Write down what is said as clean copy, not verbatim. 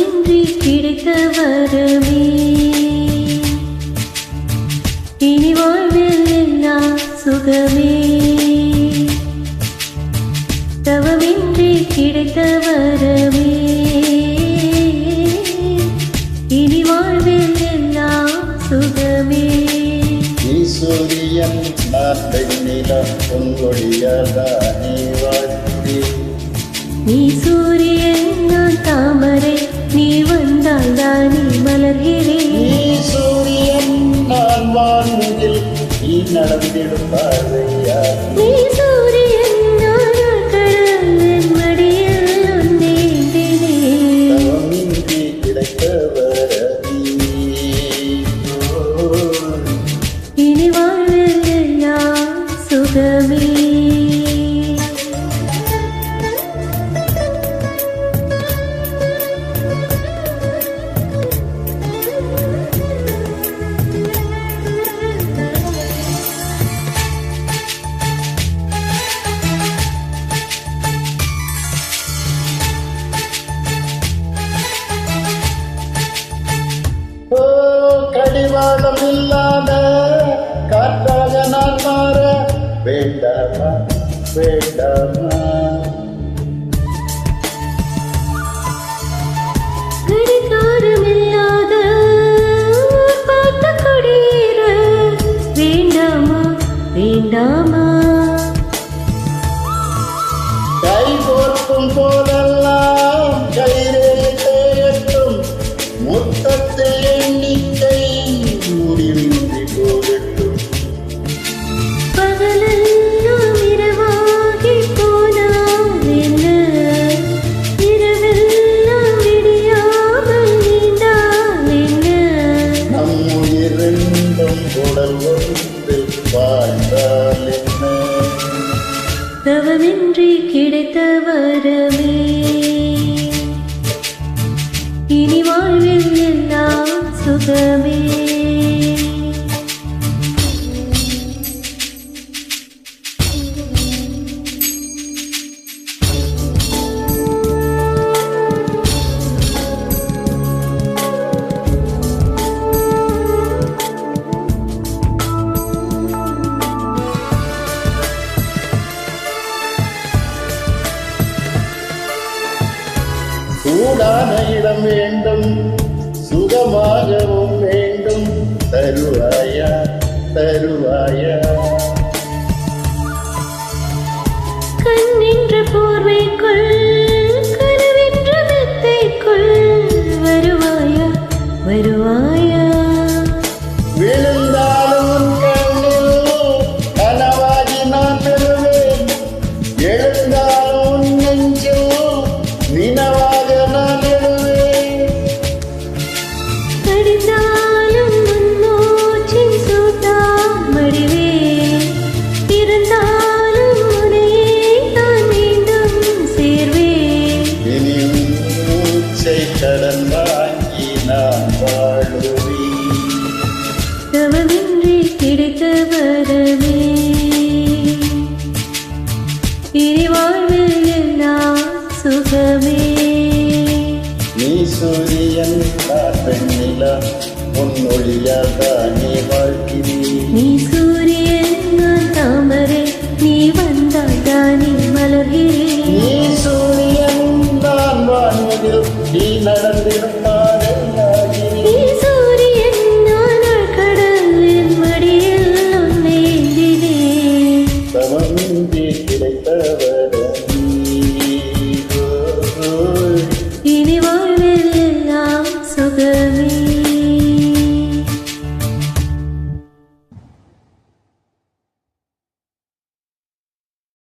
தவமின்றி கிடைத்த வரமே இனி வாழ்வில் எல்லாம் சுகமே தவமின்றி கிடைத்த வரமே இனி வாழ்வில் எல்லாம் சுகமே நீ சூரியன் நான் வெண்ணிலம் பொங்கொழியாதானே வாழ்கிறேன் நீ சூரியன் நான் தாமரை நீ வந்தால் தானே மலர்கிறேன் நீ சூரியன் நான் வானில் நீ நடந்திடும் பார்வையா நீ சூரியன் நான் கடல் என் மடியில் உன்னேந்தினே தவமின்றி கிடைத்த வரமே இனி வாழ்வில் எல்லாம் சுகமே கடிவாளம் இல்லாத காற்றாக நான் மாற வேண்டாமா வேண்டாமா கடிகாரமில்லாத பார்த்த கொடியேற வேண்டாமா வேண்டாமா கை கோர்க்கும் போதெல்லாம் கைரேட்டும் முத்தத்தை எண்ணிக்கை முடிவின்றி போகட்டும் பகலெல்லாம் இரவாகி போனால் என்ன இரவெல்லாம் விடியாமல் நீண்டால் என்ன நம் உயிரெண்டும் உடல் வந்து வாழ்ந்தால் என்ன தவமின்றி கிடைத்த வரமே இனி வாழ்வில் எல்லாம் சுகமே சூடான இடம் வேண்டும் சுகமாகவும் வேண்டும் தருவாயா தருவாயா கண்ணின்ற போர்வைக்குள் கனவென்ற மெத்தைக்குள் வருவாயா வருவாயா விழுந்தாலும் கண்ணில் கனவாகி நான் பெறுவேன் எழுந்தாலும் நெஞ்சில் நினவாக நான் எழுவேன் கடிந்தாலும் முன்னோச்சின் சூட்டால் மடிவேன் இருந்தாலும் உனையே நான் மீண்டும் சேர்வேன் இனி மூச்சை கடன் வாங்கி நான் வாழுவேன் தவமின்றி கிடைத்த வரமே இனி வாழ்வில் எல்லாம் சுகமே நீ சூரியன் நான் வெண்ணிலா உன் ஒளியால் தானே வாழ்கிறேன் நீ சூரியன் நான் தாமரை நீ வந்தால் தானே மலர்கிறேன் நீ சூரியன் நான் வானில் நீ நடந்திடும்